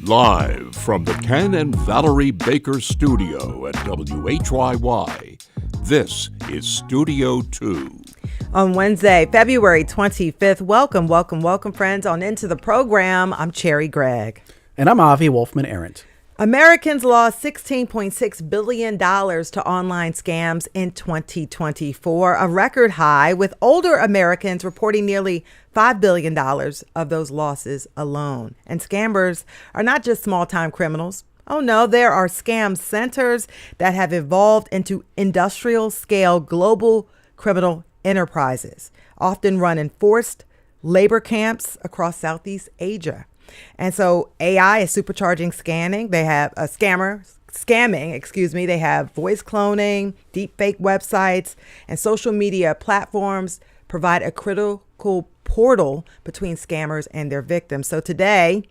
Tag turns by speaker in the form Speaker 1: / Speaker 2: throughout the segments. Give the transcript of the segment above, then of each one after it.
Speaker 1: Live from the Ken and Valerie Baker studio at WHYY, this is Studio 2.
Speaker 2: On Wednesday, February 25th, welcome, friends, on into the program. I'm Cherry Gregg.
Speaker 3: And I'm Avi Wolfman-Arendt.
Speaker 2: Americans lost $16.6 billion to online scams in 2024, a record high, with older Americans reporting nearly $5 billion of those losses alone. And scammers are not just small-time criminals. Oh no, there are scam centers that have evolved into industrial-scale global criminal enterprises, often run in forced labor camps across Southeast Asia. And so AI is supercharging scamming. They have scamming. They have voice cloning, deep fake websites, and social media platforms provide a critical portal between scammers and their victims. So today,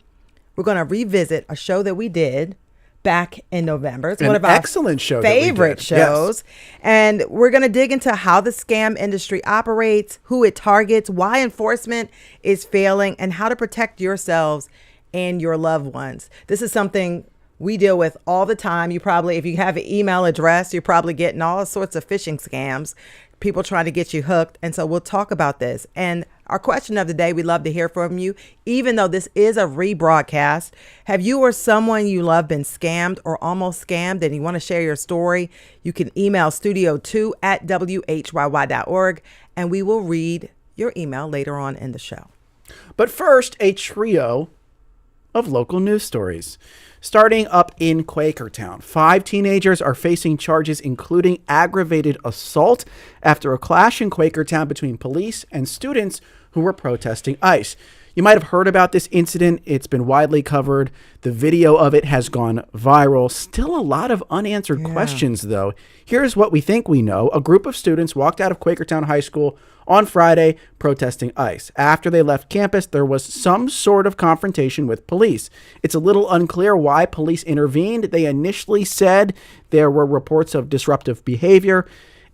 Speaker 2: we're going to revisit a show that we did back in November. It's one of our
Speaker 3: excellent show
Speaker 2: favorite shows. Yes. And we're going to dig into how the scam industry operates, who it targets, why enforcement is failing, and how to protect yourselves and your loved ones. This is something we deal with all the time. You probably, if you have an email address, you're probably getting all sorts of phishing scams, people trying to get you hooked. And so we'll talk about this. And our question of the day, we'd love to hear from you. Even though this is a rebroadcast, have you or someone you love been scammed or almost scammed and you want to share your story? You can email studio2@whyy.org and we will read your email later on in the show.
Speaker 3: But first, a trio of local news stories. Starting up in Quakertown, 5 teenagers are facing charges including aggravated assault after a clash in Quakertown between police and students who were protesting ICE. You might have heard about this incident. It's been widely covered. The video of it has gone viral. Still a lot of unanswered questions, though. Here's what we think we know. A group of students walked out of Quakertown High School on Friday protesting ICE. After they left campus, there was some sort of confrontation with police. It's a little unclear why police intervened. They initially said there were reports of disruptive behavior.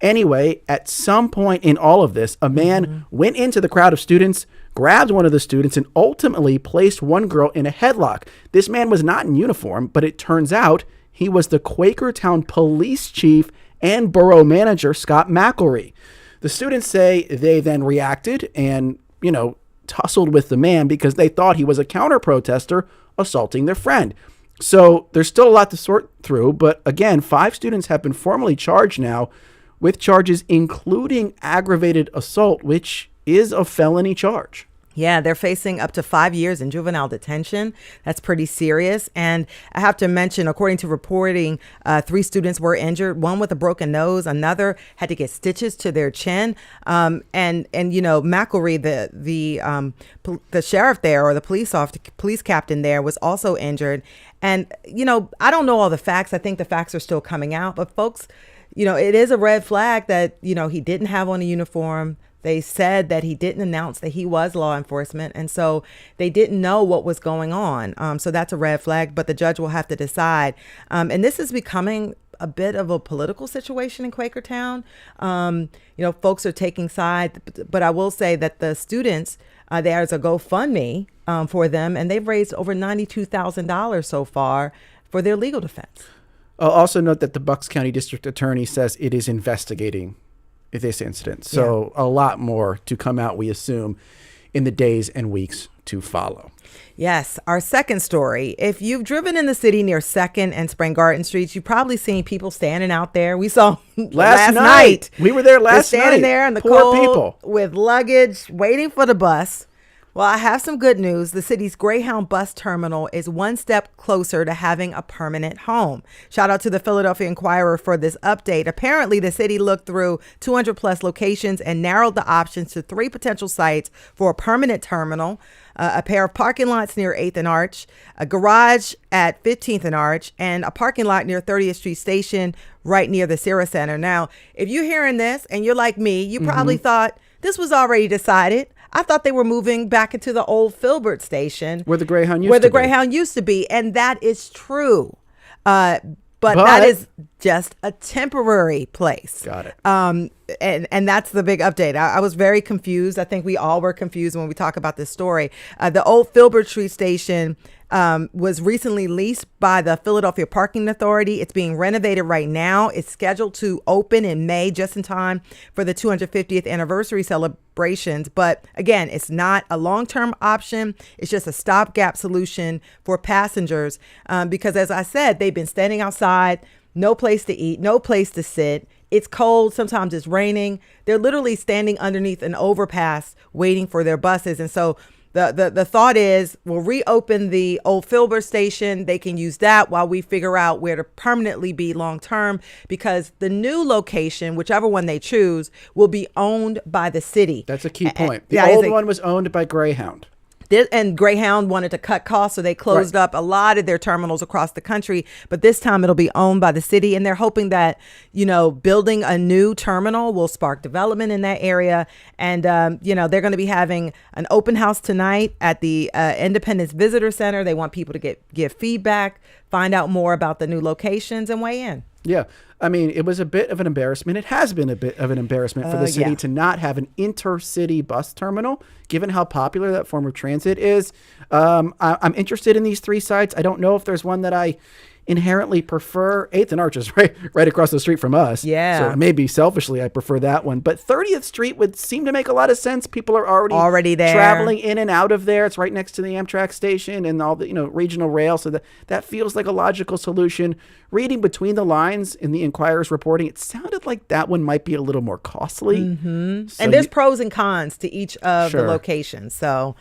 Speaker 3: Anyway, at some point in all of this, a man went into the crowd of students, grabbed one of the students, and ultimately placed one girl in a headlock. This man was not in uniform, but it turns out he was the Quakertown police chief and borough manager, Scott McElry. The students say they then reacted and, tussled with the man because they thought he was a counter-protester assaulting their friend. So there's still a lot to sort through, but again, 5 students have been formally charged now with charges including aggravated assault, which is a felony charge.
Speaker 2: Yeah, they're facing up to 5 years in juvenile detention. That's pretty serious. And I have to mention, according to reporting, 3 students were injured, one with a broken nose, another had to get stitches to their chin. And McElry, the sheriff there, or the police captain there, was also injured. And, I don't know all the facts. I think the facts are still coming out. But folks, it is a red flag that, he didn't have on a uniform. They said that he didn't announce that he was law enforcement. And so they didn't know what was going on. So that's a red flag, but the judge will have to decide. And this is becoming a bit of a political situation in Quakertown. Folks are taking sides, but I will say that the students, there's a GoFundMe for them, and they've raised over $92,000 so far for their legal defense.
Speaker 3: I'll also note that the Bucks County District Attorney says it is investigating this incident. So a lot more to come out, we assume, in the days and weeks to follow.
Speaker 2: Yes. Our second story. If you've driven in the city near 2nd and Spring Garden Streets, you've probably seen people standing out there. We saw last night.
Speaker 3: We were there last
Speaker 2: night. Standing there in the
Speaker 3: Poor
Speaker 2: cold
Speaker 3: people
Speaker 2: with luggage, waiting for the bus. Well, I have some good news. The city's Greyhound bus terminal is one step closer to having a permanent home. Shout out to the Philadelphia Inquirer for this update. Apparently, the city looked through 200 plus locations and narrowed the options to 3 potential sites for a permanent terminal, a pair of parking lots near 8th and Arch, a garage at 15th and Arch, and a parking lot near 30th Street Station right near the Sierra Center. Now, if you're hearing this and you're like me, you probably thought this was already decided. I thought they were moving back into the old Filbert station.
Speaker 3: Where the Greyhound
Speaker 2: used to be. And that is true. But that is just a temporary place.
Speaker 3: Got it.
Speaker 2: and that's the big update. I was very confused. I think we all were confused when we talk about this story. The old Filbert Street station was recently leased by the Philadelphia Parking Authority. It's being renovated right now. It's scheduled to open in May, just in time for the 250th anniversary celebrations. But again, it's not a long-term option. It's just a stopgap solution for passengers because, as I said, they've been standing outside, no place to eat, no place to sit. It's cold. Sometimes it's raining. They're literally standing underneath an overpass waiting for their buses. And so the thought is we'll reopen the old Filbert station. They can use that while we figure out where to permanently be long term, because the new location, whichever one they choose, will be owned by the city.
Speaker 3: That's a key point. The
Speaker 2: yeah,
Speaker 3: old one was owned by Greyhound.
Speaker 2: And Greyhound wanted to cut costs, so they closed up a lot of their terminals across the country. But this time it'll be owned by the city, and they're hoping that, building a new terminal will spark development in that area. And, they're going to be having an open house tonight at the Independence Visitor Center. They want people to give feedback, find out more about the new locations, and weigh in.
Speaker 3: Yeah. I mean, it was a bit of an embarrassment. It has been a bit of an embarrassment for the city to not have an intercity bus terminal, given how popular that form of transit is. I'm interested in these three sites. I don't know if there's one that I inherently prefer. 8th and Arch is right across the street from us.
Speaker 2: Yeah.
Speaker 3: So maybe selfishly I prefer that one. But 30th Street would seem to make a lot of sense. People are already there, traveling in and out of there. It's right next to the Amtrak station and all the regional rail. So that feels like a logical solution. Reading between the lines in the Inquirer's reporting, it sounded like that one might be a little more costly.
Speaker 2: Mm-hmm. So and there's pros and cons to each of the locations. So,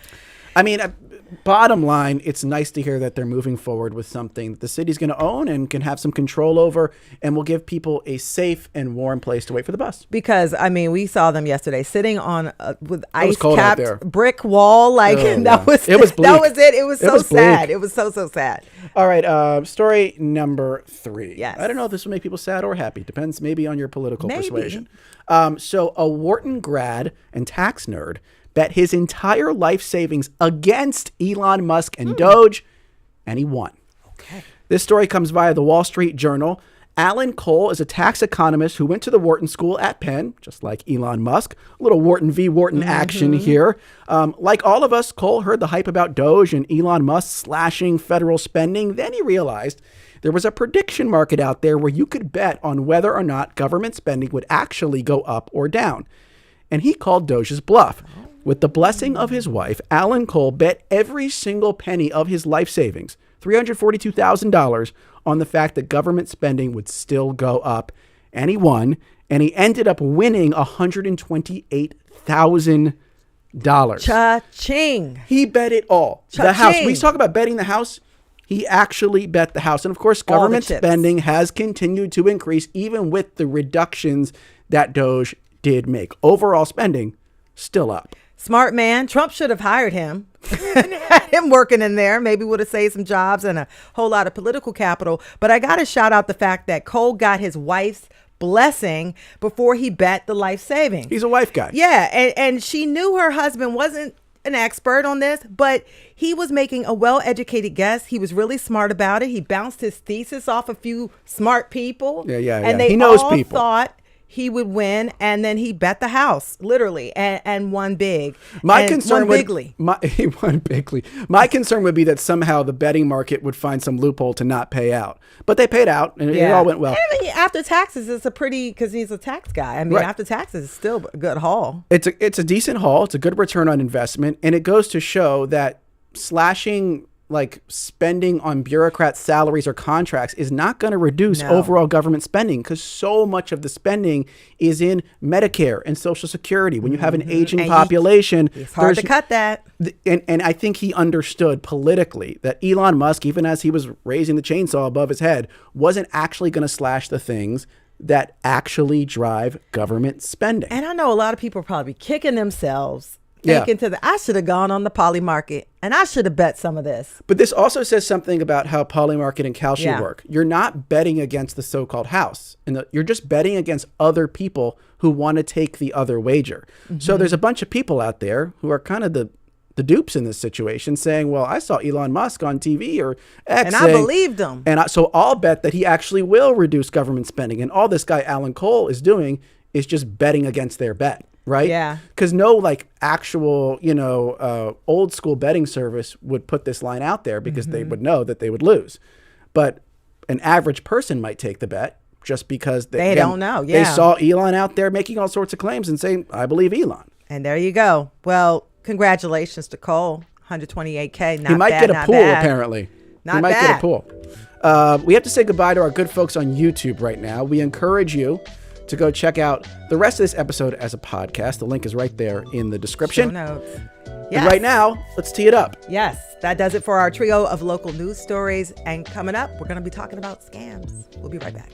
Speaker 3: I mean, bottom line, it's nice to hear that they're moving forward with something that the city's going to own and can have some control over, and will give people a safe and warm place to wait for the bus.
Speaker 2: Because, I mean, we saw them yesterday sitting on with ice-capped brick wall. That was it. It was so sad. It was so sad.
Speaker 3: All right, story number 3.
Speaker 2: Yes.
Speaker 3: I don't know if this will make people sad or happy. Depends maybe on your political persuasion. So a Wharton grad and tax nerd bet his entire life savings against Elon Musk and Doge, and he won.
Speaker 2: Okay.
Speaker 3: This story comes via the Wall Street Journal. Alan Cole is a tax economist who went to the Wharton School at Penn, just like Elon Musk. A little Wharton v. Wharton action here. Like all of us, Cole heard the hype about Doge and Elon Musk slashing federal spending. Then he realized there was a prediction market out there where you could bet on whether or not government spending would actually go up or down. And he called Doge's bluff. With the blessing of his wife, Alan Cole bet every single penny of his life savings, $342,000, on the fact that government spending would still go up. And he won, and he ended up winning $128,000.
Speaker 2: Cha-ching.
Speaker 3: He bet it all.
Speaker 2: Cha-ching.
Speaker 3: The house. We talk about betting the house. He actually bet the house. And of course, government spending has continued to increase, even with the reductions that Doge did make. Overall spending still up.
Speaker 2: Smart man. Trump should have hired him and had him working in there. Maybe would have saved some jobs and a whole lot of political capital. But I got to shout out the fact that Cole got his wife's blessing before he bet the life savings.
Speaker 3: He's a wife guy.
Speaker 2: Yeah. And she knew her husband wasn't an expert on this, but he was making a well-educated guess. He was really smart about it. He bounced his thesis off a few smart people.
Speaker 3: Yeah.
Speaker 2: And they
Speaker 3: he knows
Speaker 2: all
Speaker 3: people.
Speaker 2: thought he would win, and then he bet the house, literally, and won big.
Speaker 3: My
Speaker 2: and
Speaker 3: concern
Speaker 2: won bigly.
Speaker 3: He won bigly. My concern would be that somehow the betting market would find some loophole to not pay out. But they paid out, and it all went well.
Speaker 2: And after taxes, it's because he's a tax guy. I mean, after taxes, it's still a good haul.
Speaker 3: It's a decent haul. It's a good return on investment, and it goes to show that slashing spending on bureaucrats' salaries or contracts is not going to reduce overall government spending, because so much of the spending is in Medicare and Social Security. When you have an aging population,
Speaker 2: it's hard to cut that.
Speaker 3: And I think he understood politically that Elon Musk, even as he was raising the chainsaw above his head, wasn't actually going to slash the things that actually drive government spending.
Speaker 2: And I know a lot of people are probably kicking themselves thinking I should have gone on the poly market and I should have bet some of this.
Speaker 3: But this also says something about how poly market and Kalshi work. You're not betting against the so-called house, and you're just betting against other people who want to take the other wager. So there's a bunch of people out there who are kind of the dupes in this situation, saying, well, I saw Elon Musk on TV or X,
Speaker 2: and I believed him.
Speaker 3: So I'll bet that he actually will reduce government spending. And all this guy Alan Cole is doing is just betting against their bet, right?
Speaker 2: Yeah.
Speaker 3: Because no like actual, old school betting service would put this line out there because they would know that they would lose. But an average person might take the bet just because
Speaker 2: They don't know,
Speaker 3: They
Speaker 2: yeah.
Speaker 3: saw Elon out there making all sorts of claims and saying, I believe Elon.
Speaker 2: And there you go. Well, congratulations to Cole. 128K. Not
Speaker 3: He might
Speaker 2: bad,
Speaker 3: get a
Speaker 2: not
Speaker 3: pool,
Speaker 2: bad.
Speaker 3: apparently.
Speaker 2: Not
Speaker 3: he might
Speaker 2: bad.
Speaker 3: get a pool. We have to say goodbye to our good folks on YouTube right now. We encourage you to go check out the rest of this episode as a podcast. The link is right there in the description.
Speaker 2: Show notes.
Speaker 3: And
Speaker 2: Yes.
Speaker 3: right now, let's tee it up.
Speaker 2: Yes, that does it for our trio of local news stories. And coming up, we're going to be talking about scams. We'll be right back.